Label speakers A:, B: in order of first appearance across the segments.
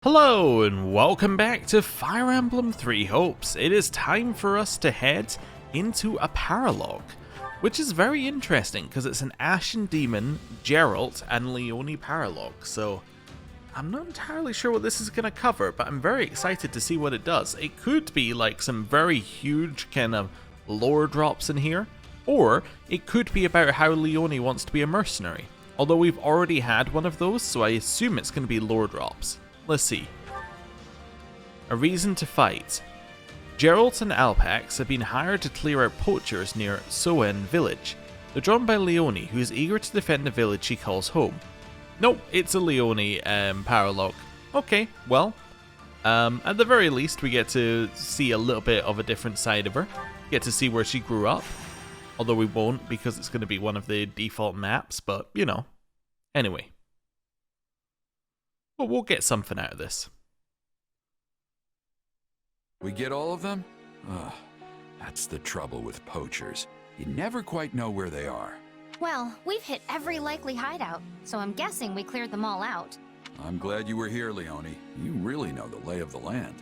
A: Hello and welcome back to Fire Emblem Three Hopes. It is time for us to head into a paralogue, which is very interesting because it's an Ashen Demon, Geralt, and Leone paralogue. So I'm not entirely sure what this is going to cover, but I'm very excited to see what it does. It could be like some very huge kind of lore drops in here, or it could be about how Leone wants to be a mercenary. Although we've already had one of those, so I assume it's going to be lore drops. Let's see. A reason to fight. Geralt and Alpax have been hired to clear out poachers near Soen village. They're drawn by Leone, who is eager to defend the village she calls home. Nope, it's a Leone paralogue. Okay, well, at the very least we get to see a little bit of a different side of her. Get to see where she grew up. Although we won't because it's going to be one of the default maps, but you know. Anyway. But we'll get something out of this.
B: We get all of them? Ugh, that's the trouble with poachers. You never quite know where they are.
C: Well, we've hit every likely hideout, so I'm guessing we cleared them all out.
B: I'm glad you were here, Leone. You really know the lay of the land.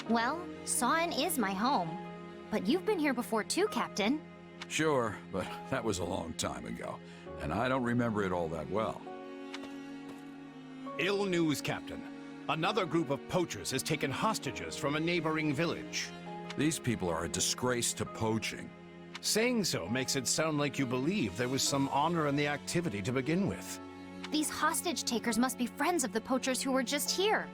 C: Well, Soen is my home. But you've been here before too, Captain.
B: Sure, but that was a long time ago, and I don't remember it all that well.
D: Ill news, Captain. Another group of poachers has taken hostages from a neighboring village.
B: These people are a disgrace to poaching.
D: Saying so makes it sound like you believe there was some honor in the activity to begin with.
C: These hostage takers must be friends of the poachers who were just here.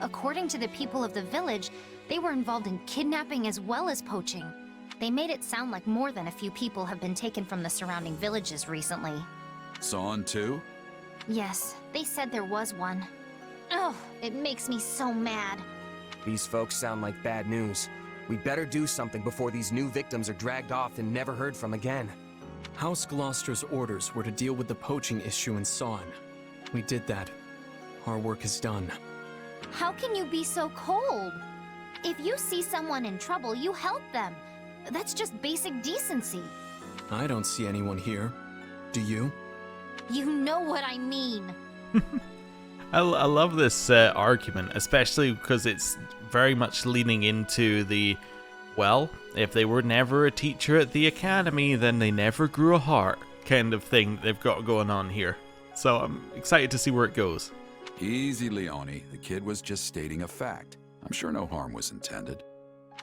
C: According to the people of the village, they were involved in kidnapping as well as poaching. They made it sound like more than a few people have been taken from the surrounding villages recently.
B: Soen too?
C: Yes, they said there was one. Oh, it makes me so mad.
E: These folks sound like bad news. We'd better do something before these new victims are dragged off and never heard from again.
F: House Gloucester's orders were to deal with the poaching issue in Soen. We did that. Our work is done.
C: How can you be so cold? If you see someone in trouble, you help them. That's just basic decency.
F: I don't see anyone here. Do you?
C: You know what I mean.
A: I love this argument, especially because it's very much leaning into the, well, if they were never a teacher at the academy, then they never grew a heart kind of thing they've got going on here. So I'm excited to see where it goes.
B: Easy, Leone. The kid was just stating a fact. I'm sure no harm was intended.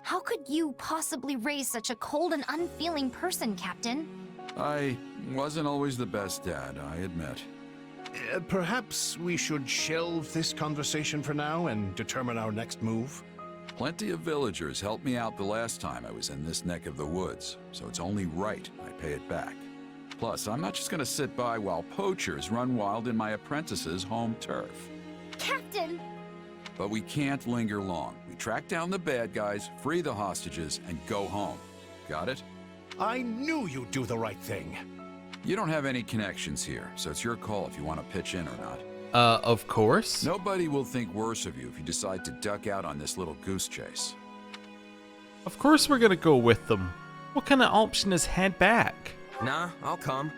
C: How could you possibly raise such a cold and unfeeling person, Captain?
B: I wasn't always the best dad, I admit.
D: Perhaps we should shelve this conversation for now and determine our next move?
B: Plenty of villagers helped me out the last time I was in this neck of the woods, so it's only right I pay it back. Plus, I'm not just gonna sit by while poachers run wild in my apprentice's home turf.
C: Captain!
B: But we can't linger long. We track down the bad guys, free the hostages, and go home. Got it?
D: I knew you'd do the right thing.
B: You don't have any connections here, so it's your call if you want to pitch in or not.
A: Of course.
B: Nobody will think worse of you if you decide to duck out on this little goose chase.
A: Of course we're gonna go with them. What kind of option is head back?
E: Nah, I'll come.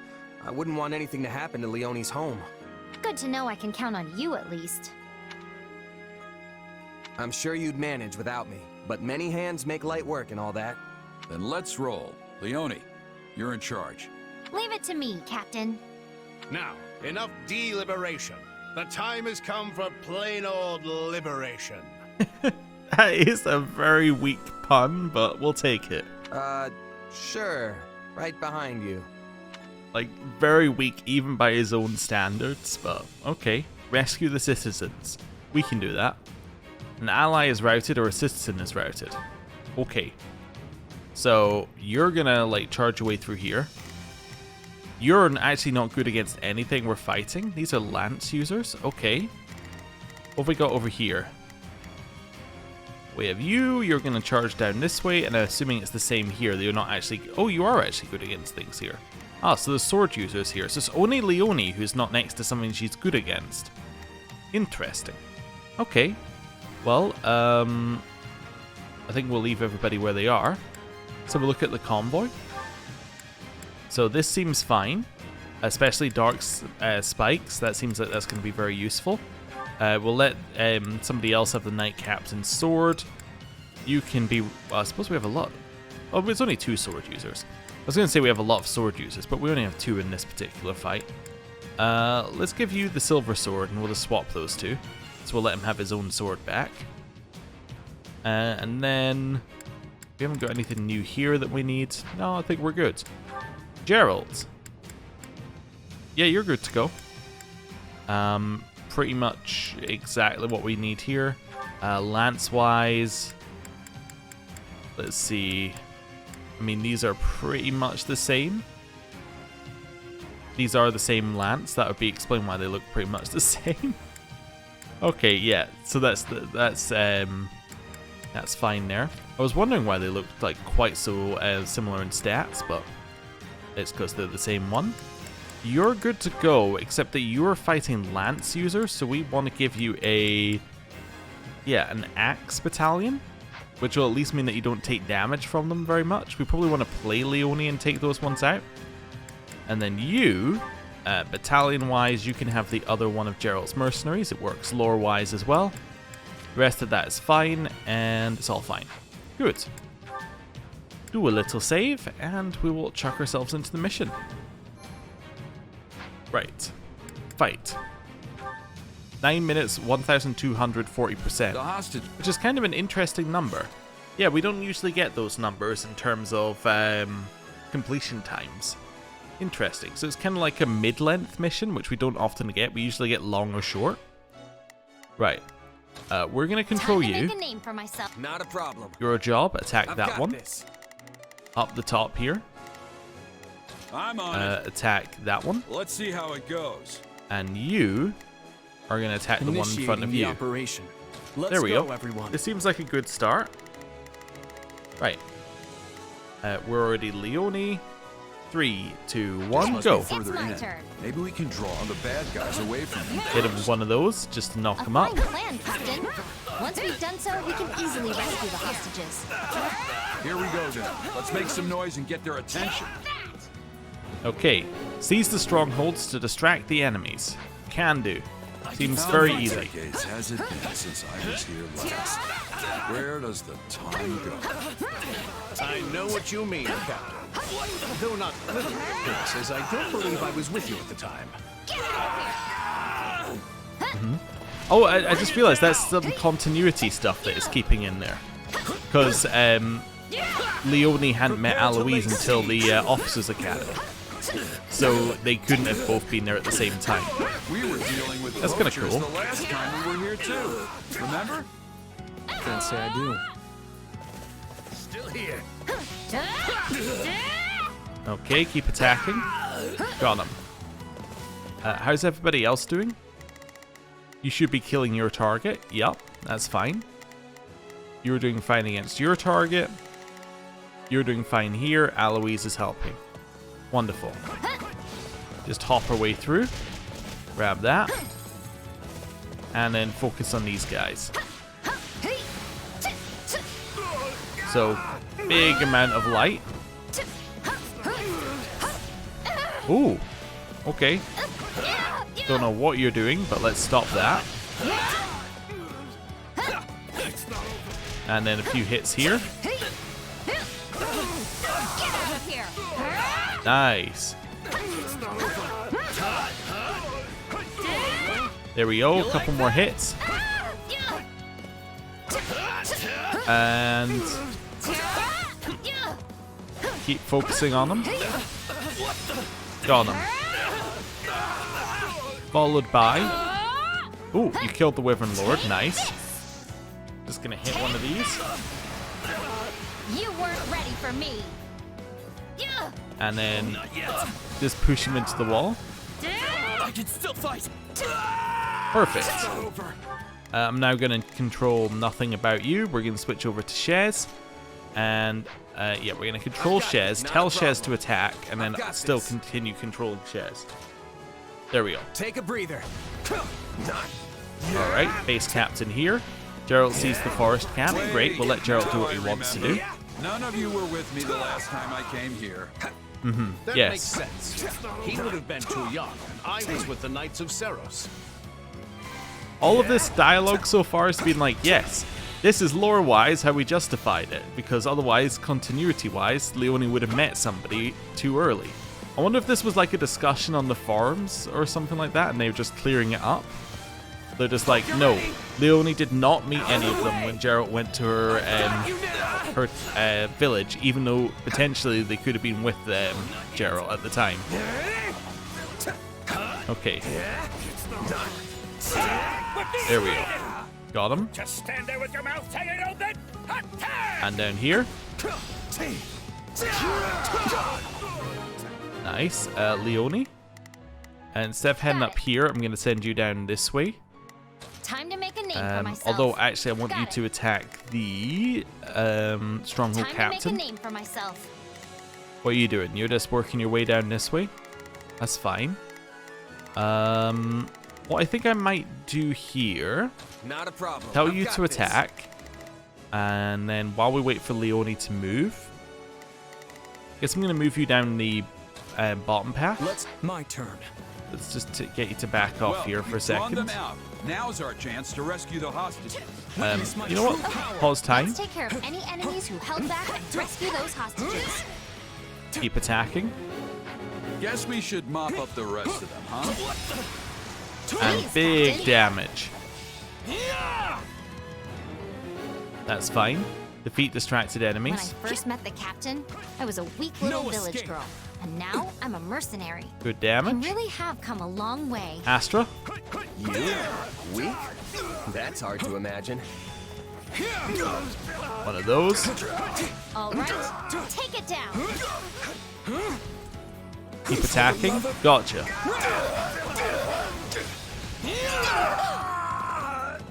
E: I wouldn't want anything to happen to Leone's home.
C: Good to know I can count on you at least.
E: I'm sure you'd manage without me, but many hands make light work and all that.
B: Then let's roll. Leone, you're in charge.
C: Leave it to me, Captain.
D: Now, enough deliberation. The time has come for plain old liberation.
A: That is a very weak pun, but we'll take it.
E: Sure. Right behind you.
A: Like, very weak even by his own standards, but okay. Rescue the citizens. We can do that. An ally is routed or a citizen is routed. Okay. So, you're gonna, like, charge your way through here. You're actually not good against anything we're fighting. These are lance users. Okay. What have we got over here? We have you. You're gonna charge down this way, and I'm assuming it's the same here. That you're not actually... Oh, you are actually good against things here. Ah, so the sword users here. So it's only Leone who's not next to something she's good against. Interesting. Okay. Well, I think we'll leave everybody where they are. Let's have a look at the convoy. So this seems fine, especially dark spikes. That seems like that's going to be very useful. We'll let somebody else have the Knight Captain's sword. You can be... Well, I suppose we have a lot. Oh, it's only 2 sword users. I was going to say we have a lot of sword users, but we only have 2 in this particular fight. Let's give you the silver sword, and we'll just swap those 2. So we'll let him have his own sword back. And then... We haven't got anything new here that we need. No, I think we're good. Gerald. Yeah, you're good to go. Pretty much exactly what we need here. Lance-wise... Let's see. I mean, these are pretty much the same. These are the same lance. That would be explain why they look pretty much the same. Okay, yeah. So that's fine there. I was wondering why they looked like quite so similar in stats, but it's because they're the same one. You're good to go, except that you're fighting lance users, so we want to give you an axe battalion, which will at least mean that you don't take damage from them very much. We probably want to play Leone and take those ones out. And then you, battalion-wise, you can have the other one of Gerald's mercenaries. It works lore-wise as well. The rest of that is fine, and it's all fine. Good. Do a little save, and we will chuck ourselves into the mission. Right. Fight. 9 minutes, 1,240%.
B: The hostage.
A: Which is kind of an interesting number. Yeah, we don't usually get those numbers in terms of completion times. Interesting. So it's kind of like a mid-length mission, which we don't often get. We usually get long or short. Right. We're going to control you.
C: Make a name for myself.
E: Not a problem.
A: Your job, attack
E: I've
A: that
E: got
A: one.
E: this.
A: Up the top here.
B: I'm on it.
A: Attack that one.
B: Let's see how it goes.
A: And you are going to attack the one in front of
F: Initiating the
A: you.
F: operation. Let's
A: There we go.
F: everyone.
A: This seems like a good start. Right. We're already Leone. 3, 2, 1, go.
B: Further
C: It's my
B: in.
C: turn.
B: Maybe we can draw the bad guys away from them.
A: Hit him with one of those just to knock
C: A
A: him up.
C: fine plan, Captain. Once we've done so, we can easily rescue the hostages.
B: Here we go then. Let's make some noise and get their attention.
A: Okay. Seize the strongholds to distract the enemies. Can do. Seems very easy.
B: Decades has it been since I was here last? Where does the time go?
D: I know what you mean, Captain. Though not literally, as I don't believe I was with you at the time.
A: Oh, I just realized that's some continuity stuff that is keeping in there. Because Leone hadn't met Aloise until the Officers Academy. So they couldn't have both been there at the same time.
B: We were dealing with
A: That's kinda
B: poachers
A: cool.
B: the last time we were here too. Remember?
F: Can't say I do.
D: Still here.
A: Okay, keep attacking. Got him. How's everybody else doing? You should be killing your target. Yup, that's fine. You're doing fine against your target. You're doing fine here. Aloise is helping. Wonderful. Just hop our way through. Grab that. And then focus on these guys. So, big amount of light. Ooh. Okay. Don't know what you're doing, but let's stop that. And then a few hits here. Nice. There we go, a couple more hits. And keep focusing on them. Got them. Followed by... Ooh, you killed the Wyvern Lord, nice. Just gonna hit one of these.
C: You weren't ready for me.
A: And then just push him into the wall.
E: I can still fight.
A: Perfect. I'm now going to control nothing about you. We're going to switch over to Shez. And yeah, we're going to control Shez, tell Shez to attack, and then still continue controlling Shez. There we go.
E: Take a breather.
A: Alright, base captain here. Gerald sees the forest camp. Great, we'll let Gerald do what he wants to do.
B: None of you were with me the last time I came here.
D: That
A: Yes.
D: makes sense. He would have been too young, and I was with the Knights of Seros.
A: All of this dialogue so far has been like, yes, this is lore-wise how we justified it, because otherwise, continuity-wise, Leone would have met somebody too early. I wonder if this was like a discussion on the forums or something like that, and they were just clearing it up. They're just like, no, Leone did not meet any of them when Geralt went to her village, even though potentially they could have been with Geralt at the time. Okay. There we go. Got him.
G: Just stand there with your mouth hanging open.
A: And down here. Nice. Leone. And instead of heading up here, I'm going to send you down this way.
C: Time to make a name for myself.
A: Although, actually, I want you to attack the Stronghold Captain.
C: Time to make a name for myself.
A: What are you doing? You're just working your way down this way? That's fine. What I think I might do here...
E: Not a problem.
A: Tell you to attack. And then while we wait for Leone to move... I guess I'm going to move you down the bottom path.
E: My turn.
A: Let's just get you to back off here for a second.
B: Them out. Now's our chance to rescue the hostages.
A: You know what? Pause time.
C: Let's take care of any enemies who held back and rescue those hostages.
A: Keep attacking.
B: Guess we should mop up the rest of them, huh?
A: And big damage. That's fine. Defeat distracted enemies.
C: When I first met the captain, I was a weak little village girl. And now I'm a mercenary.
A: Good
C: I
A: damage.
C: really have come a long way.
A: Astra.
E: You? Weak? That's hard to imagine.
A: One of those.
C: All right, take it down.
A: Keep attacking. Gotcha.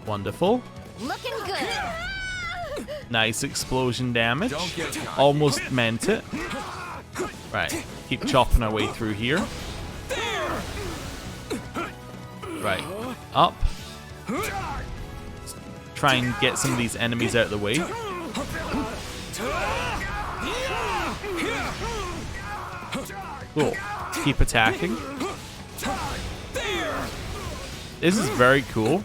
A: Wonderful.
C: Looking good.
A: Nice explosion damage. Almost meant it. Right. Keep chopping our way through here. Right. Up. Try and get some of these enemies out of the way. Cool. Keep attacking. This is very cool.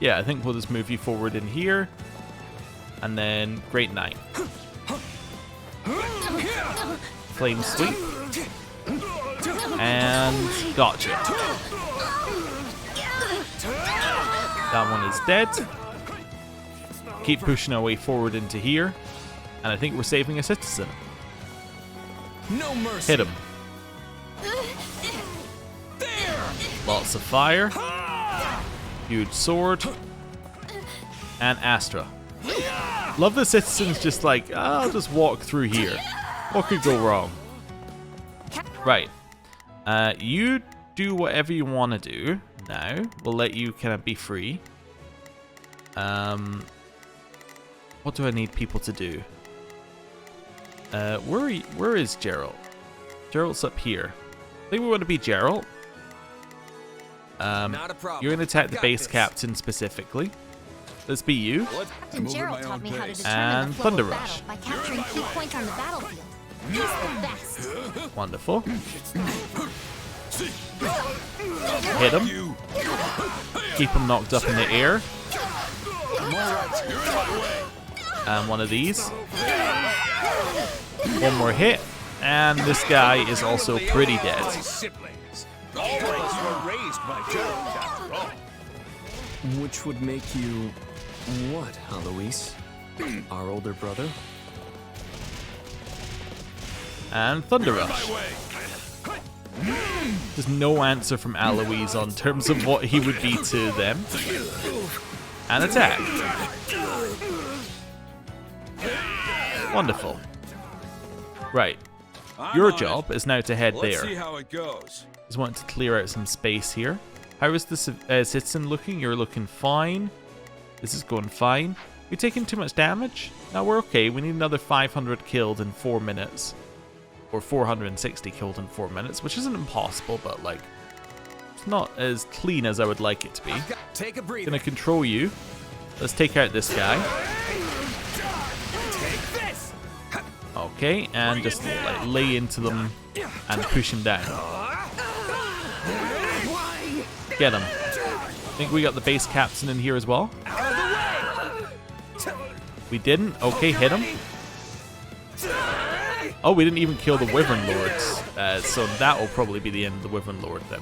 A: Yeah, I think we'll just move you forward in here. And then Great Knight. Flame Sweep. And gotcha. That one is dead. Keep pushing our way forward into here. And I think we're saving a citizen.
E: No mercy.
A: Hit him. Lots of fire. Huge sword. And Astra. Love the citizens just like, I'll just walk through here. What could go wrong? Right. You do whatever you want to do now. We'll let you kind of be free. What do I need people to do? Where is Geralt? Geralt's up here. I think we want to be Geralt.
E: Not a problem.
A: You're going to attack the base captain specifically. Let's be you.
C: Captain Gerald taught me how to determine
A: And
C: the flow
A: Thunder
C: of
A: Rush.
C: battle by capturing key points on the battlefield. He's the best.
A: Wonderful. Hit him. Keep him knocked up in the air. And one of these. One more hit. And this guy is also pretty dead.
D: Siblings. All of us were raised by Gerald, after all.
F: Which would make you what, Alois? Our older brother?
A: And Thunder Rush. There's no answer from Alois on terms of what he would be to them. And attack. Wonderful. Right. Your job is now to head there.
B: Let's see how it goes.
A: Just want to clear out some space here. How is the citizen looking? You're looking fine. This is going fine. You're taking too much damage? No, we're okay. We need another 500 killed in 4 minutes. Or 460 killed in 4 minutes, which isn't impossible, but like, it's not as clean as I would like it to be.
E: Take a breather.
A: Gonna control you. Let's take out this guy. Okay, and just like lay into them and push him down. Get him. I think we got the base captain in here as well. We didn't? Okay, hit him. Oh, we didn't even kill the Wyvern Lords. So that will probably be the end of the Wyvern Lord then.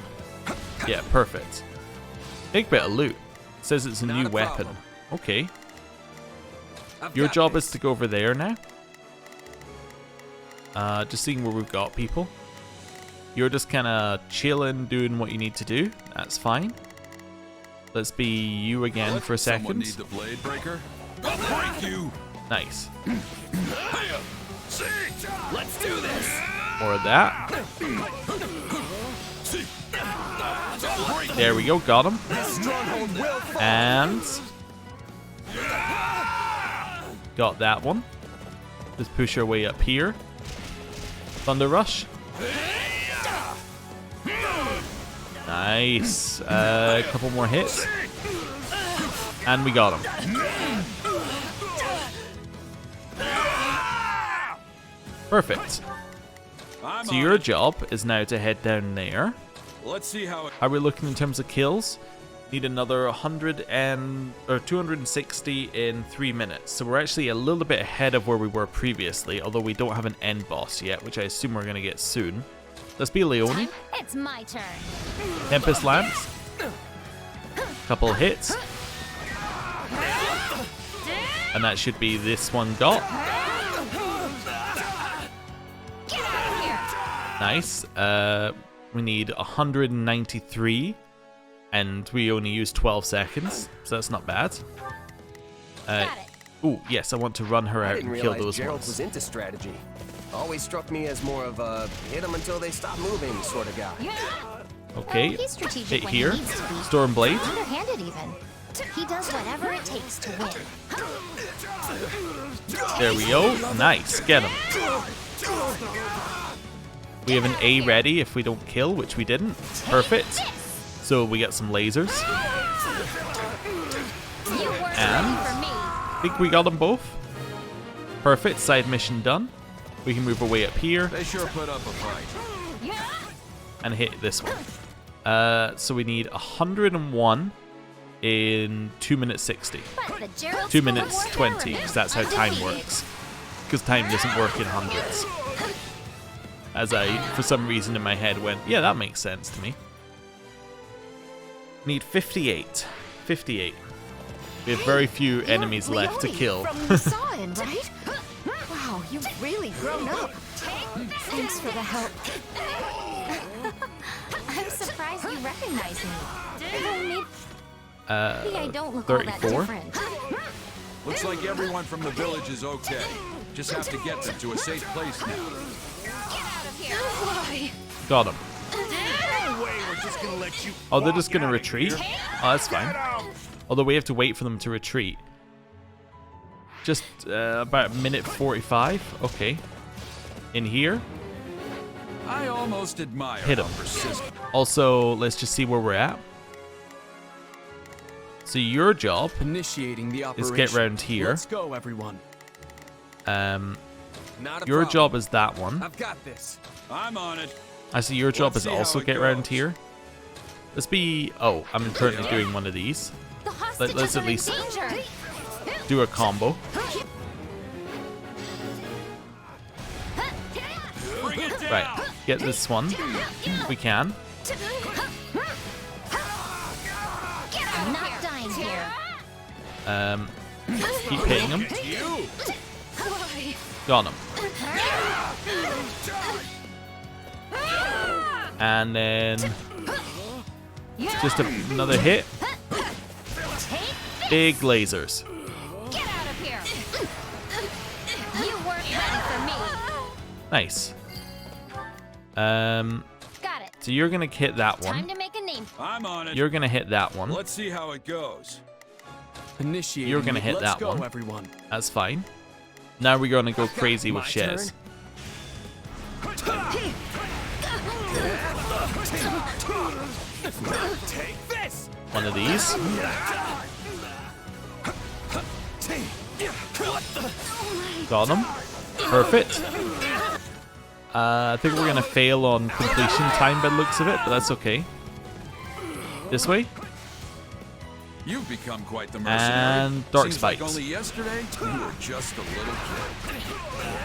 A: Yeah, perfect. Big bit of loot. It says it's a new weapon. Okay. Your job is to go over there now. Just seeing where we've got people. You're just kind of chilling, doing what you need to do. That's fine. Let's be you again for a second.
B: Someone need the blade breaker? I'll break you.
A: Nice.
D: Let's do this.
A: More of that. There we go, got him. And got that one. Just push our way up here. Thunder Rush. Nice. A couple more hits. And we got him. Perfect. So your job is now to head down there.
B: Let's see how it...
A: Are we looking in terms of kills? Need another 260 in 3 minutes. So we're actually a little bit ahead of where we were previously, although we don't have an end boss yet, which I assume we're going to get soon. Let's be Leone.
C: It's my turn.
A: Tempest Lance. Couple hits. And that should be this one got.
C: Get out of here.
A: Nice. We need 193. And we only use 12 seconds, so that's not bad. Oh, yes, I want to run her out and kill those
E: Gerald
A: ones.
E: was into strategy. Always struck me as more of a hit them until they stop moving sort of guy.
A: Okay,
C: He's strategic
A: hit
C: when he
A: here.
C: needs to be.
A: Stormblade.
C: Underhanded even. He does whatever it takes to win.
A: There we go. Nice, get him. We have an A ready if we don't kill, which we didn't. Perfect. So we get some lasers. And I think we got them both. Perfect, side mission done. We can move our way up here
B: They sure put up a fight.
A: and hit this one. So we need 101 in 2 minutes 60. 2 minutes 20, because that's how time works. Because time doesn't work in hundreds. As I, for some reason in my head, went, yeah, that makes sense to me. Need 58. 58. We have very few enemies left to kill.
H: From Sawin, right? Wow, you've really grown up. Thanks for the help.
C: I'm surprised you recognize me. Maybe I don't look
A: 34.
C: all that different.
B: Looks like everyone from the village is okay. Just have to get them to a safe place now.
H: Why?
A: Got him.
G: No way we're just gonna let you.
A: Oh, they're just
G: walk
A: going to
G: out of
A: retreat?
G: here.
A: Oh, that's fine. Although we have to wait for them to retreat. Just about a minute 45. Okay. In here.
B: I almost admire
A: Hit
B: how
A: him.
B: persistent.
A: Also, let's just see where we're at. So your job
F: Initiating the
A: is
F: operation.
A: get round here.
F: Let's go, everyone.
E: Not a
A: Your
E: problem.
A: job is that one.
E: I've got this.
B: I'm on it.
A: I see your job
B: Let's
A: is
B: see
A: also
B: how it
A: get round
B: goes.
A: here. Let's be... Oh, I'm currently doing one of these.
C: The hostages
A: Let's at
C: are
A: least
C: in danger.
A: do a combo.
B: Bring it down.
A: Right, get this one. We can.
C: I'm not dying here.
A: Keep hitting him. Got him. And then just another hit. Big lasers.
C: Get out of here. You weren't ready for me.
A: Nice.
C: Got it.
A: So you're gonna hit that
C: Time
A: one.
C: to make a name.
B: I'm on it.
A: You're gonna hit that one.
B: Let's see how it goes.
F: Initiating.
A: You're gonna hit
F: Let's
A: that
F: go,
A: one.
F: everyone.
A: That's fine. Now we're gonna go crazy with
F: My
A: Shez.
G: Take this.
A: One of these. Got him. Perfect. I think we're gonna fail on completion time by the looks of it, but that's okay. This way.
B: You've become quite the mercenary.
A: And dark
B: Seems like
A: spikes.
B: only yesterday you were just a little kid.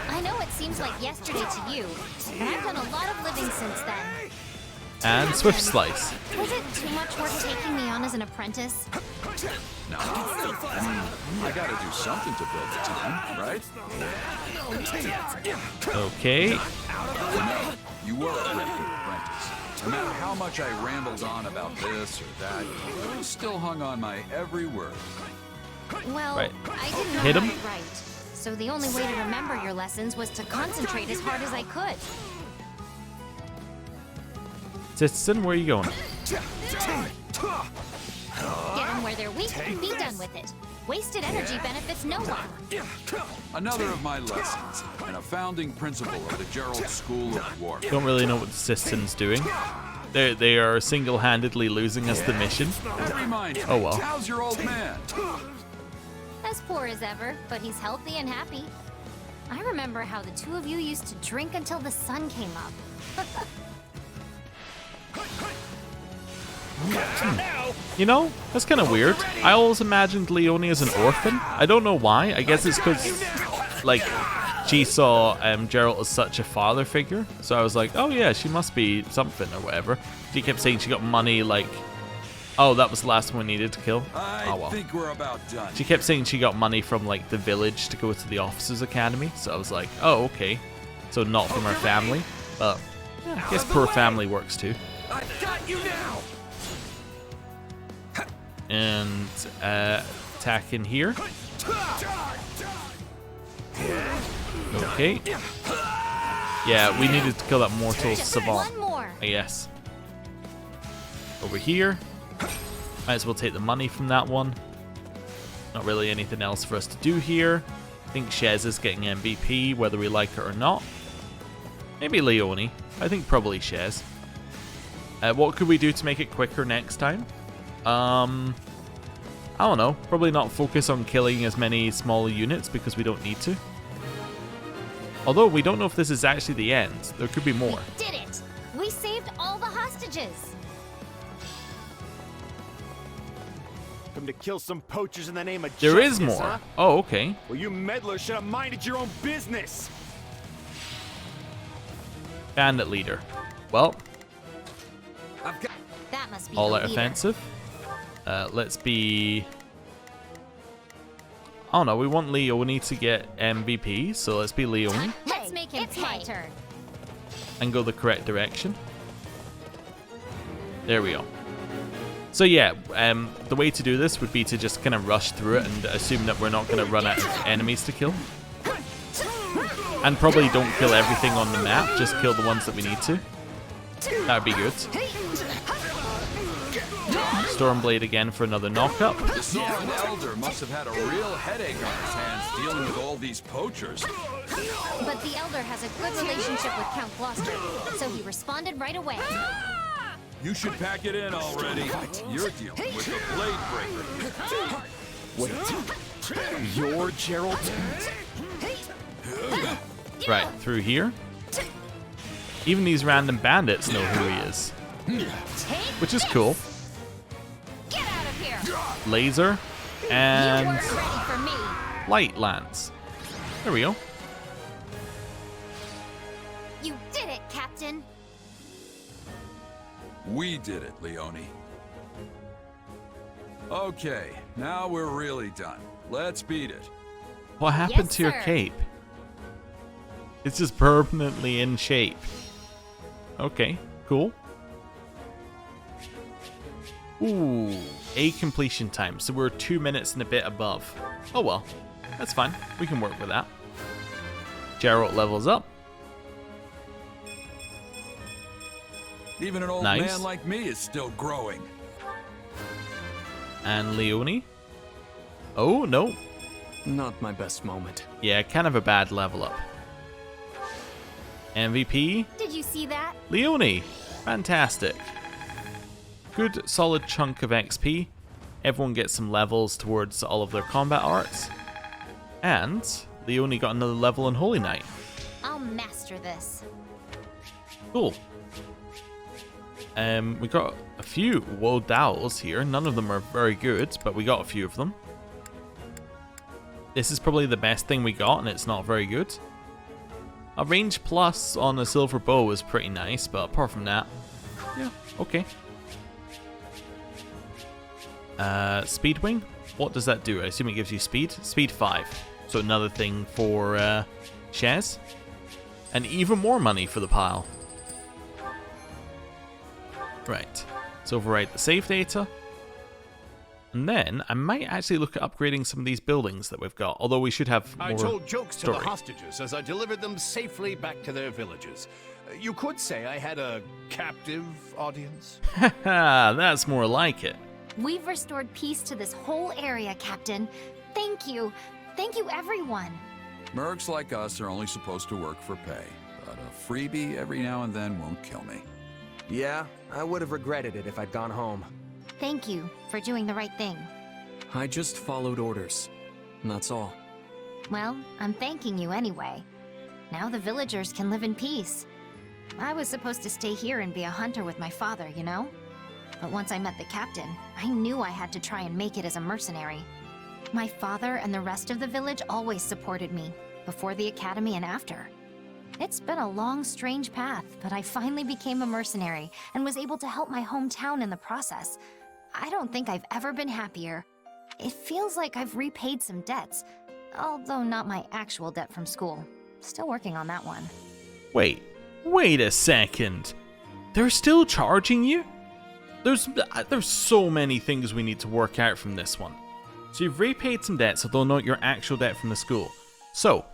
C: I know it seems like yesterday to you, but I've done a lot of living since then.
A: And swift slice.
C: Was it too much work taking me on as an apprentice?
B: No, I mean, I gotta do something to build the time, right?
A: Okay.
B: You were a pretty good apprentice. No matter how much I rambled on about this or that, you still hung on my every word.
C: Well,
A: Right.
C: I didn't know
A: Hit
C: how
A: him.
C: to write, so the only way to remember your lessons was to concentrate as hard as I could.
A: Citizen, where are you going?
C: Get them where they're weak and be done with it. Wasted energy benefits no one.
B: Another of my lessons, and a founding principle of the Gerald School of War.
A: Don't really know what the citizen's doing. They are single-handedly losing us the mission.
B: Remind me,
A: Oh well.
B: how's your old man?
C: As poor as ever, but he's healthy and happy. I remember how the two of you used to drink until the sun came up.
A: You know, that's kind of weird. I always imagined Leonie as an orphan. I don't know why. I guess it's because, like, she saw Geralt as such a father figure. So I was like, oh yeah, she must be something or whatever. She kept saying she got money, like, oh, that was the last one we needed to kill. Oh well.
B: I think we're about done.
A: She kept saying she got money from, like, the village to go to the officers' academy. So I was like, oh, okay. So not from her family. But yeah, I guess poor family works too.
G: I've got you now.
A: And attack in here. Okay. Yeah, we needed to kill that mortal savant,
C: One more.
A: I guess. Over here. Might as well take the money from that one. Not really anything else for us to do here. I think Shez is getting MVP, whether we like it or not. Maybe Leonie. I think probably Shez. What could we do to make it quicker next time? I don't know. Probably not focus on killing as many small units because we don't need to. Although we don't know if this is actually the end. There could be more.
C: We did it! We saved all the hostages!
G: Come to kill some poachers in the name of
A: There is
G: justice,
A: more.
G: huh?
A: Oh, okay.
G: Well, you meddlers should have minded your own business.
A: Bandit leader. Well,
G: I've got.
C: That must be
A: all
C: the
A: out
C: leader.
A: offensive. Let's be... Oh no, we want Leonie to get MVP, so let's be Leonie
C: Let's make him
H: it's my
C: pay.
H: turn.
A: and go the correct direction. There we go. So yeah, the way to do this would be to just kind of rush through it and assume that we're not going to run out of enemies to kill. And probably don't kill everything on the map, just kill the ones that we need to. That would be good. Stormblade again for another knockup.
B: The Sovereign Elder must have had a real headache on his hands dealing with all these poachers.
C: But the Elder has a good relationship with Count Gloucester, so he responded right away.
B: You should pack it in already. You're dealing with the Blade Breaker.
G: Wait. You're Gerald?
A: Right, through here. Even these random bandits know who he is. Which is cool.
C: Get out of here!
A: Laser
C: You
A: and
C: weren't ready for me!
A: light lance. There we go.
C: You did it, Captain!
B: We did it, Leonie. Okay, now we're really done. Let's beat it.
A: What happened
C: Yes,
A: to your
C: sir.
A: cape? It's just permanently in shape. Okay, cool. Ooh, A completion time. So we're 2 minutes and a bit above. Oh well, that's fine. We can work with that. Geralt levels up.
B: Even an old
A: Nice.
B: man like me is still growing.
A: And Leonie. Oh, no.
F: Not my best moment.
A: Yeah, kind of a bad level up. MVP,
C: Did you see that?
A: Leonie. Fantastic. Good solid chunk of XP. Everyone gets some levels towards all of their combat arts. And Leonie got another level in Holy Knight.
C: I'll master this.
A: Cool. We got a few Wodaos here. None of them are very good, but we got a few of them. This is probably the best thing we got, and it's not very good. A range plus on a silver bow is pretty nice, but apart from that, yeah, okay. Speedwing? What does that do? I assume it gives you speed? Speed 5. So another thing for shares. And even more money for the pile. Right. So overwrite the save data. And then I might actually look at upgrading some of these buildings that we've got, although we should have more
D: I told jokes
A: story.
D: to the hostages as I delivered them safely back to their villages. You could say I had a captive audience.
A: Haha, that's more like it.
C: We've restored peace to this whole area, Captain. Thank you. Thank you, everyone.
B: Mercs like us are only supposed to work for pay, but a freebie every now and then won't kill me.
E: Yeah, I would have regretted it if I'd gone home.
C: Thank you for doing the right thing.
F: I just followed orders. And that's all.
C: Well, I'm thanking you anyway. Now the villagers can live in peace. I was supposed to stay here and be a hunter with my father, you know? But once I met the captain, I knew I had to try and make it as a mercenary. My father and the rest of the village always supported me, before the academy and after. It's been a long, strange path, but I finally became a mercenary and was able to help my hometown in the process. I don't think I've ever been happier. It feels like I've repaid some debts, although not my actual debt from school. Still working on that one.
A: Wait a second. They're still charging you? There's so many things we need to work out from this one. So you've repaid some debts, although not your actual debt from the school. So,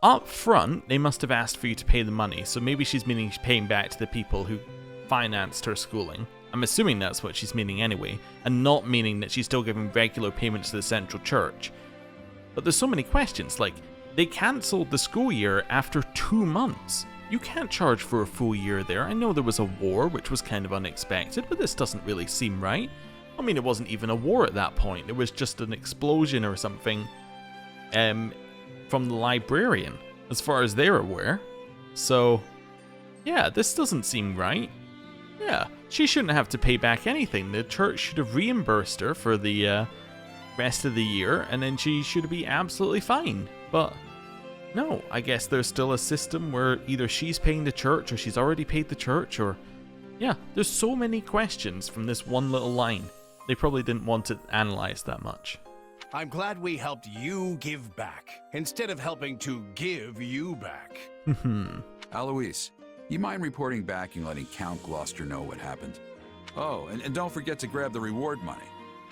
A: up front, they must have asked for you to pay the money, so maybe she's meaning she's paying back to the people who financed her schooling. I'm assuming that's what she's meaning anyway, and not meaning that she's still giving regular payments to the central church. But there's so many questions, like, they cancelled the school year after 2 months. You can't charge for a full year there. I know there was a war, which was kind of unexpected, but this doesn't really seem right. I mean, it wasn't even a war at that point. It was just an explosion or something from the librarian, as far as they're aware. So, yeah, this doesn't seem right. Yeah, she shouldn't have to pay back anything. The church should have reimbursed her for the rest of the year, and then she should be absolutely fine. But no, I guess there's still a system where either she's paying the church or she's already paid the church, or... Yeah, there's so many questions from this one little line. They probably didn't want it analysed that much.
D: I'm glad we helped you give back, instead of helping to give you back.
B: Alois, you mind reporting back and letting Count Gloucester know what happened? Oh, and don't forget to grab the reward money.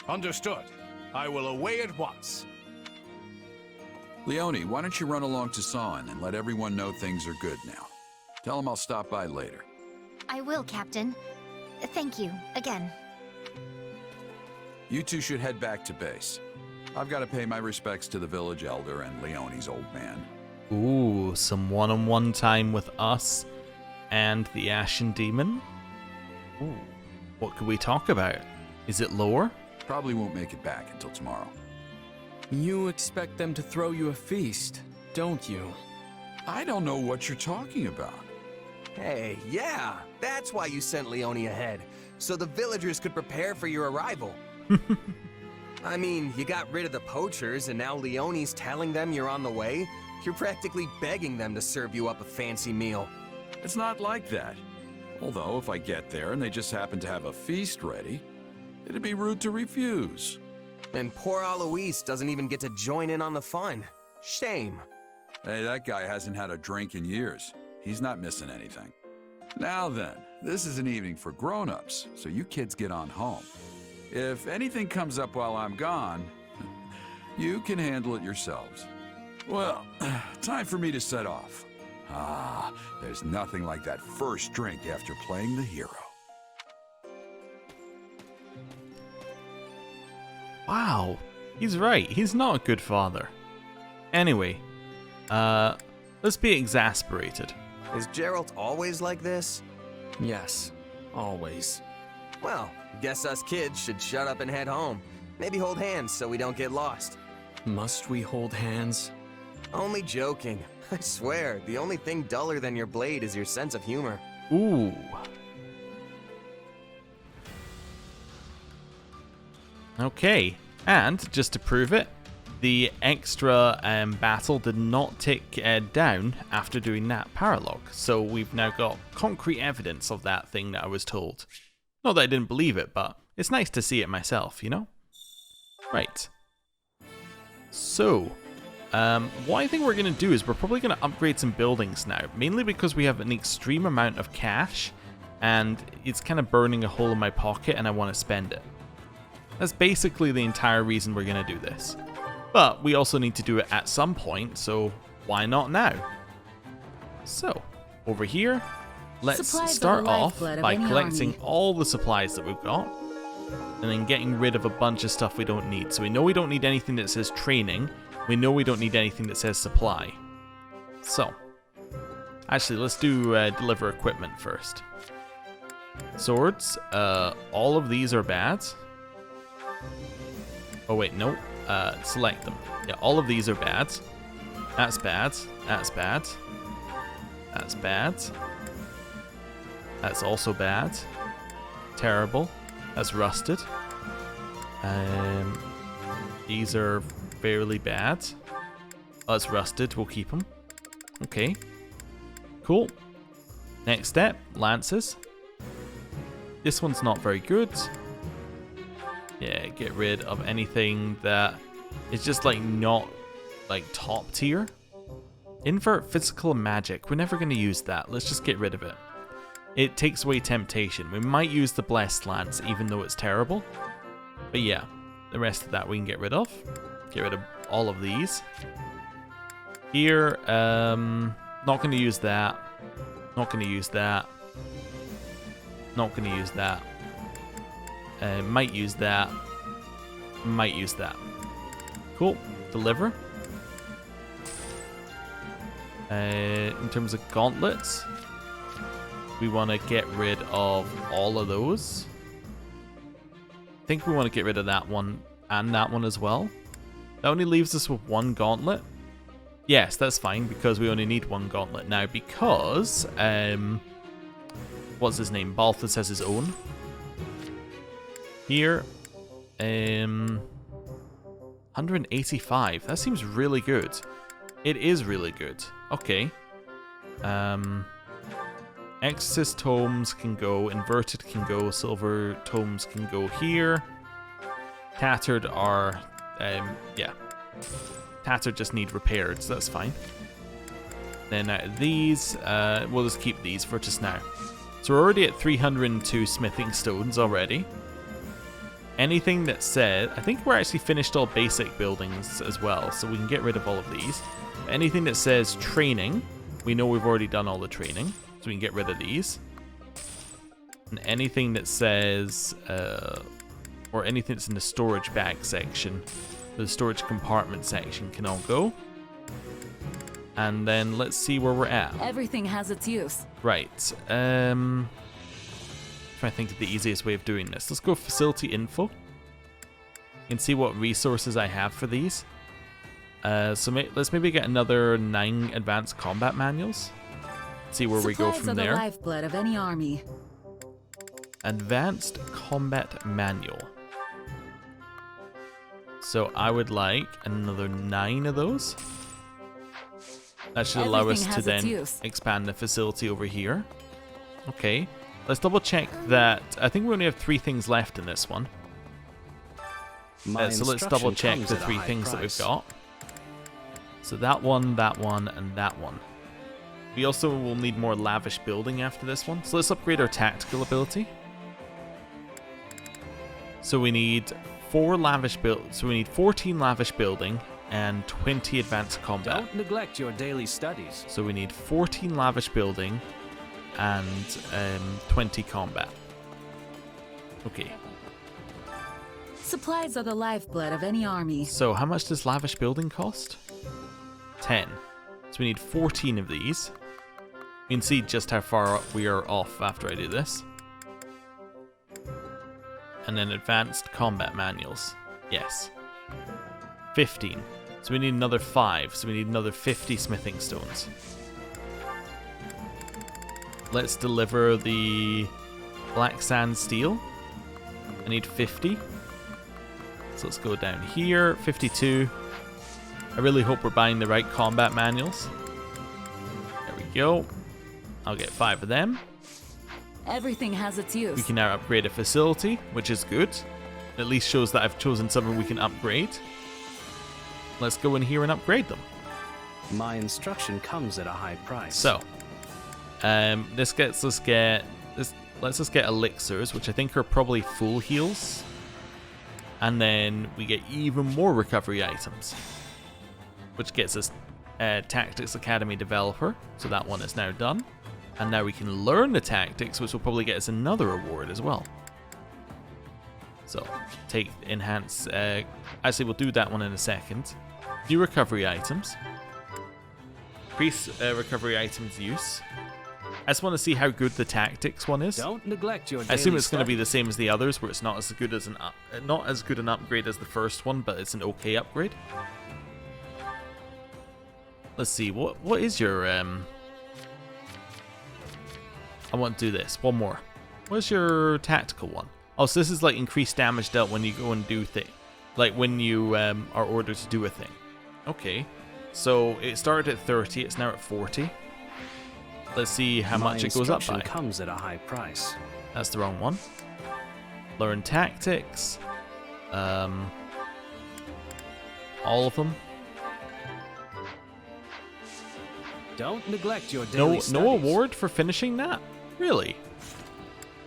D: Understood. I will away at once.
B: Leone, why don't you run along to Son and let everyone know things are good now? Tell them I'll stop by later.
C: I will, Captain. Thank you, again.
B: You two should head back to base. I've got to pay my respects to the village elder and Leone's old man.
A: Ooh, some one-on-one time with us and the Ashen Demon? Ooh, what could we talk about? Is it lore?
B: Probably won't make it back until tomorrow.
F: You expect them to throw you a feast, don't you?
B: I don't know what you're talking about.
E: Hey, yeah, that's why you sent Leone ahead, so the villagers could prepare for your arrival. I mean, you got rid of the poachers, and now Leone's telling them you're on the way? You're practically begging them to serve you up a fancy meal.
B: It's not like that. Although, if I get there and they just happen to have a feast ready, it'd be rude to refuse.
E: And poor Alois doesn't even get to join in on the fun. Shame.
B: Hey, that guy hasn't had a drink in years. He's not missing anything. Now then, this is an evening for grown-ups, so you kids get on home. If anything comes up while I'm gone, you can handle it yourselves. Well, time for me to set off. Ah, there's nothing like that first drink after playing the hero.
A: Wow, he's right. He's not a good father. Anyway, let's be exasperated.
E: Is Geralt always like this?
F: Yes, always.
E: Well, guess us kids should shut up and head home. Maybe hold hands so we don't get lost.
F: Must we hold hands?
E: Only joking. I swear, the only thing duller than your blade is your sense of humor.
A: Ooh. Okay, and just to prove it, the extra battle did not tick down after doing that paralog. So we've now got concrete evidence of that thing that I was told. Not that I didn't believe it, but it's nice to see it myself, you know? Right. So, what I think we're going to do is we're probably going to upgrade some buildings now. Mainly because we have an extreme amount of cash, and it's kind of burning a hole in my pocket and I want to spend it. That's basically the entire reason we're going to do this. But we also need to do it at some point, so why not now? So, over here, let's start off by collecting all the supplies that we've got, and then getting rid of a bunch of stuff we don't need. So we know we don't need anything that says training, we know we don't need anything that says supply. So, actually let's do deliver equipment first. Swords, all of these are bad. Oh wait, no. Select them. Yeah, all of these are bad. That's bad. That's bad. That's bad. That's also bad. Terrible. That's rusted. These are fairly bad. Oh, it's rusted. We'll keep them. Okay. Cool. Next step, lances. This one's not very good. Yeah, get rid of anything that is just like not like top tier. Invert physical magic. We're never going to use that. Let's just get rid of it. It takes away temptation. We might use the blessed lance even though it's terrible. But yeah, the rest of that we can get rid of. Get rid of all of these. Here, not going to use that. Not going to use that. Not going to use that. Might use that. Might use that. Cool. Deliver. In terms of gauntlets, we want to get rid of all of those. I think we want to get rid of that one and that one as well. That only leaves us with one gauntlet. Yes, that's fine because we only need one gauntlet now because what's his name? Balthus has his own. Here, 185. That seems really good. It is really good. Okay. Exorcist tomes can go. Inverted can go. Silver tomes can go here. Tattered are, yeah. Tattered just need repaired, so that's fine. Then out of these, we'll just keep these for just now. So we're already at 302 smithing stones already. Anything that said, I think we're actually finished all basic buildings as well, so we can get rid of all of these. Anything that says training, we know we've already done all the training, so we can get rid of these. And anything that says, or anything that's in the storage bag section, the storage compartment section can all go. And then let's see where we're at.
I: Everything has its use.
A: Right. Trying to think of the easiest way of doing this. Let's go facility info. You can see what resources I have for these. So let's maybe get another 9 advanced combat manuals. See where we go from there.
I: Supplies are the lifeblood of any army.
A: Advanced combat manual. So I would like another 9 of those. That should allow us to then expand the facility over here. Okay. Let's double check that. I think we only have 3 things left in this one. So let's double check the 3 things that we've got. So that one, and that one. We also will need more lavish building after this one. So let's upgrade our tactical ability. So we need 4 lavish build. So we need 14 lavish building and 20 advanced combat.
D: Don't neglect your daily studies.
A: So we need 14 lavish building and 20 combat. Okay.
I: Supplies are the lifeblood of any army.
A: So how much does lavish building cost? 10. So we need 14 of these. You can see just how far we are off after I do this. And then advanced combat manuals. Yes. 15. So we need another 5. So we need another 50 smithing stones. Let's deliver the black sand steel. I need 50. So let's go down here, 52. I really hope we're buying the right combat manuals. There we go. I'll get 5 of them.
I: Everything has its use.
A: We can now upgrade a facility, which is good. At least shows that I've chosen something we can upgrade. Let's go in here and upgrade them.
D: My instruction comes at a high price.
A: So, this lets us get elixirs, which I think are probably full heals. And then we get even more recovery items, which gets us Tactics Academy Developer. So that one is now done. And now we can learn the tactics, which will probably get us another reward as well. So, take enhance. Actually, we'll do that one in a second. New recovery items. Increase recovery items use. I just want to see how good the tactics one is.
D: Don't neglect your
A: I assume
D: daily
A: it's going to be
D: study.
A: the same as the others, where it's not as good as not as good an upgrade as the first one, but it's an okay upgrade. Let's see. What is your I want to do this. One more. What's your tactical one? Oh, so this is like increased damage dealt when you go and do thing, like when you are ordered to do a thing. Okay. So it started at 30. It's now at 40. Let's see how much it goes up by.
D: Comes at a high price.
A: That's the wrong one. Learn tactics. All of them.
D: Don't neglect your daily studies.
A: No award for finishing that? Really?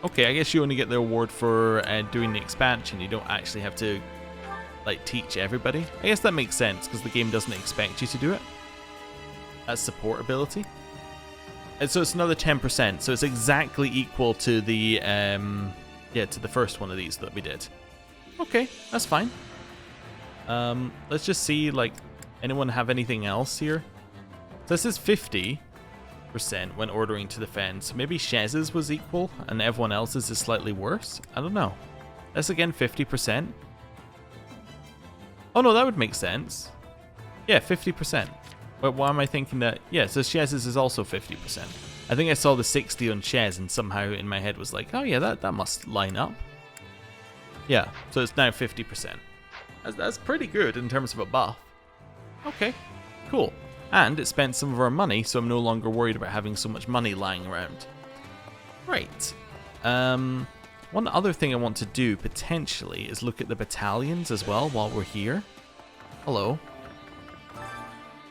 A: Okay, I guess you only get the award for doing the expansion. You don't actually have to like teach everybody. I guess that makes sense because the game doesn't expect you to do it. That's support ability. And so it's another 10%. So it's exactly equal to the to the first one of these that we did. Okay, that's fine. Let's just see, like, anyone have anything else here? This is 50% when ordering to defend. So maybe Chez's was equal and everyone else's is slightly worse. I don't know. That's again 50%. Oh no, that would make sense. Yeah, 50%. But why am I thinking that? Yeah, so Chez's is also 50%. I think I saw the 60 on Chez and somehow in my head was like, oh yeah, that must line up. Yeah, so it's now 50%. That's pretty good in terms of a buff. Okay, cool. And it spent some of our money, so I'm no longer worried about having so much money lying around. Right. One other thing I want to do, potentially, is look at the battalions as well while we're here. Hello.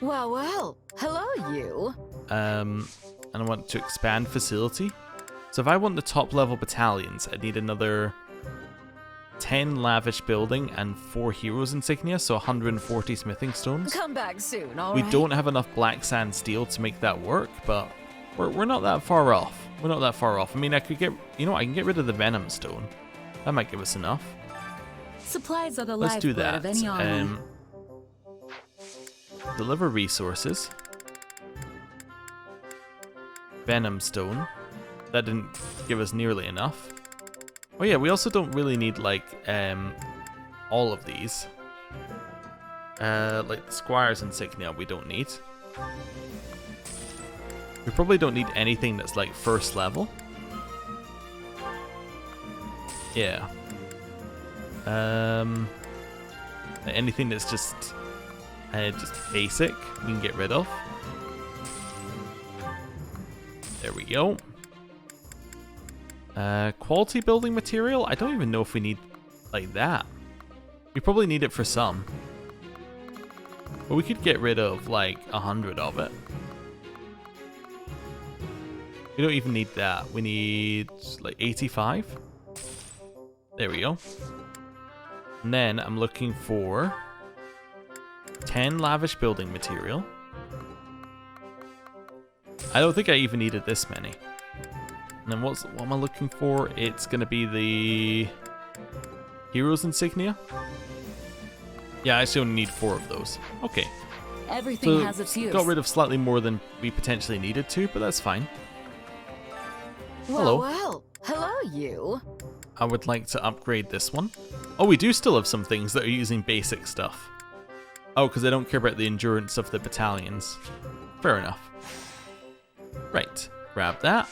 H: Well, well. Hello, you.
A: And I want to expand facility. So if I want the top level battalions, I need another 10 lavish building and 4 heroes insignia, so 140 smithing stones.
H: Come back soon, all
A: We
H: right?
A: don't have enough black sand steel to make that work, but we're not that far off. We're not that far off. I mean, I could get, you know, I can get rid of the venom stone. That might give us enough.
I: Supplies are the
A: Let's do
I: lifeblood
A: that.
I: of any army.
A: Deliver resources. Venom stone. That didn't give us nearly enough. Oh yeah, we also don't really need like all of these. Like Squire's insignia we don't need. We probably don't need anything that's like first level. Yeah. Anything that's just basic, we can get rid of. There we go. Quality building material? I don't even know if we need like that. We probably need it for some. But we could get rid of like 100 of it. We don't even need that. We need like 85. There we go. And then I'm looking for 10 lavish building material. I don't think I even needed this many. And then what am I looking for? It's going to be the heroes insignia. Yeah, I actually only need 4 of those. Okay.
I: Everything
A: So
I: has its use.
A: got rid of slightly more than we potentially needed to, but that's fine.
H: Well,
A: Hello.
H: well. Hello, you.
A: I would like to upgrade this one. Oh, we do still have some things that are using basic stuff. Oh, because I don't care about the endurance of the battalions. Fair enough. Right, grab that.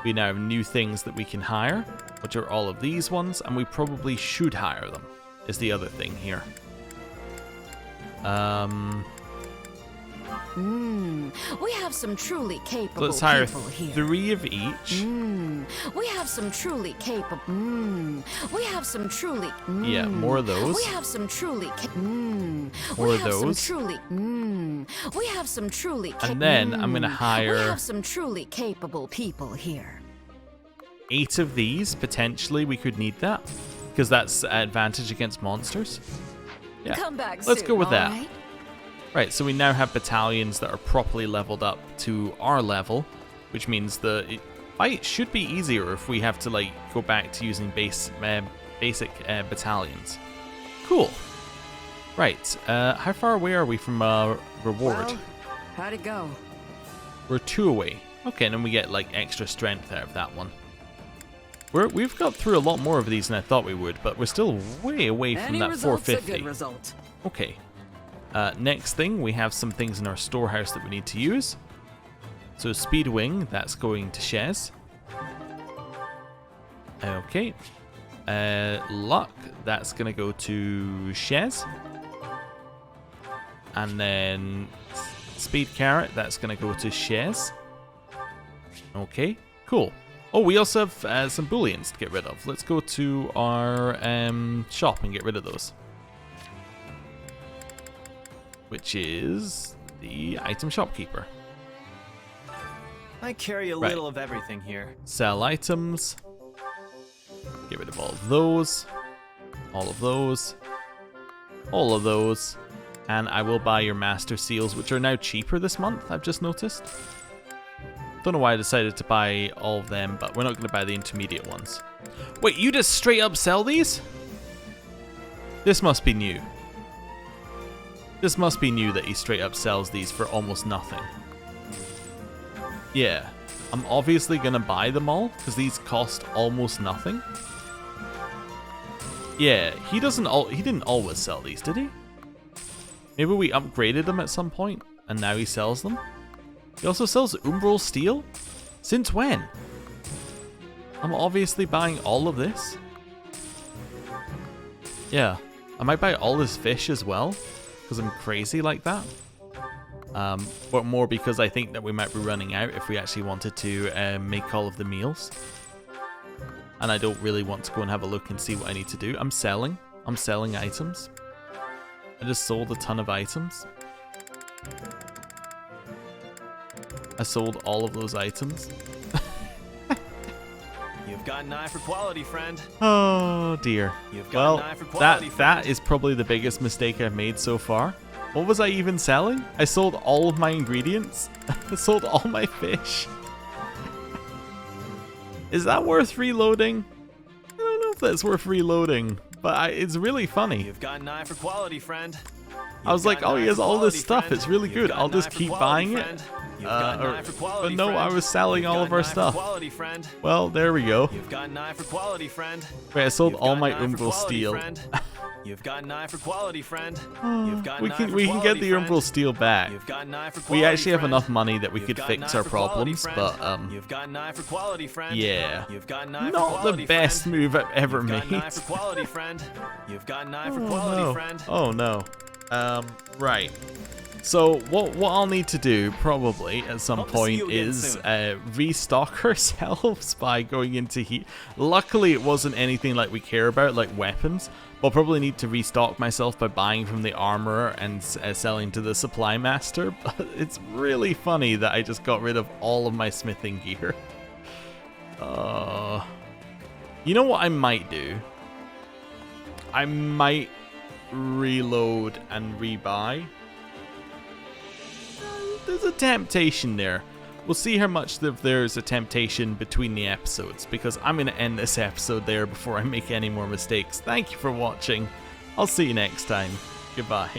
A: We now have new things that we can hire, which are all of these ones, and we probably should hire them. is the other thing here.
I: We have some truly capable
A: Let's hire
I: people here.
A: 3 of each.
I: We have some truly capable. We have some truly.
A: Yeah, more of those.
I: We have some truly.
A: More
I: we
A: of
I: have some
A: those.
I: truly. We have some truly.
A: And then I'm gonna
I: We
A: hire
I: have some truly capable people here.
A: 8 of these. Potentially, we could need that because that's advantage against monsters. Yeah,
I: Come back
A: let's
I: soon,
A: go with
I: all
A: that.
I: right?
A: Right, so we now have battalions that are properly leveled up to our level, which means the fight should be easier if we have to like go back to using basic battalions. Cool. Right, how far away are we from reward?
H: Well, how'd it go?
A: We're 2 away. Okay, and then we get like extra strength out of that one. We've got through a lot more of these than I thought we would, but we're still way away from
H: Any
A: that
H: result's a
A: 450.
H: good result.
A: Okay. Next thing, we have some things in our storehouse that we need to use. So speed wing, that's going to Shez. Okay. Luck, that's going to go to Shez. And then speed carrot, that's going to go to Shez. Okay, cool. Oh, we also have some booleans to get rid of. Let's go to our shop and get rid of those. Which is the item shopkeeper.
G: I carry a
A: Right.
G: little of everything here.
A: Sell items. Get rid of all of those. All of those. All of those. And I will buy your master seals, which are now cheaper this month, I've just noticed. Don't know why I decided to buy all of them, but we're not going to buy the intermediate ones. Wait, you just straight up sell these? This must be new. This must be new that he straight up sells these for almost nothing. Yeah, I'm obviously gonna buy them all because these cost almost nothing. Yeah, he didn't always sell these, did he? Maybe we upgraded them at some point and now he sells them. He also sells umbral steel? Since when? I'm obviously buying all of this. Yeah, I might buy all this fish as well. Because I'm crazy like that. But more because I think that we might be running out if we actually wanted to make all of the meals. And I don't really want to go and have a look and see what I need to do. I'm selling items. I just sold a ton of items. I sold all of those items.
G: You've got an eye for quality, friend.
A: Oh dear.
G: You've got an eye for quality,
A: that is probably the biggest mistake I've made so far. What was I even selling? I sold all of my ingredients. I sold all my fish. Is that worth reloading? I don't know if that's worth reloading, but it's really funny.
G: You've got an eye for quality, friend.
A: I was like, oh, he has all this stuff. It's really good. I'll just keep buying it. But no, I was selling all of our stuff. Well, there we go.
G: You've got an eye for quality, friend.
A: Wait, I sold all my umbral steel.
G: You've got an eye for quality, friend.
A: We can get the umbral steel back.
G: You've got an eye for
A: We
G: quality,
A: actually have
G: friend.
A: enough money that we
G: You've
A: could
G: got an
A: fix
G: eye
A: our
G: for quality,
A: problems,
G: friend.
A: but
G: You've got an eye for quality, friend.
A: yeah,
G: You've got an eye for
A: not
G: quality,
A: the best
G: friend.
A: move I've ever
G: You've
A: made.
G: got an eye for quality, friend. You've got an eye for
A: Oh
G: quality,
A: no.
G: friend.
A: Oh no. Right. So what I'll need to do probably at some
G: Hope to see you
A: point
G: again
A: is
G: soon.
A: restock ourselves by going into heat. Luckily, it wasn't anything like we care about, like weapons. But I'll probably need to restock myself by buying from the armorer and selling to the supply master. But it's really funny that I just got rid of all of my smithing gear. You know what I might do? I might reload and rebuy. There's a temptation there. We'll see how much there's a temptation between the episodes, because I'm going to end this episode there before I make any more mistakes. Thank you for watching. I'll see you next time. Goodbye.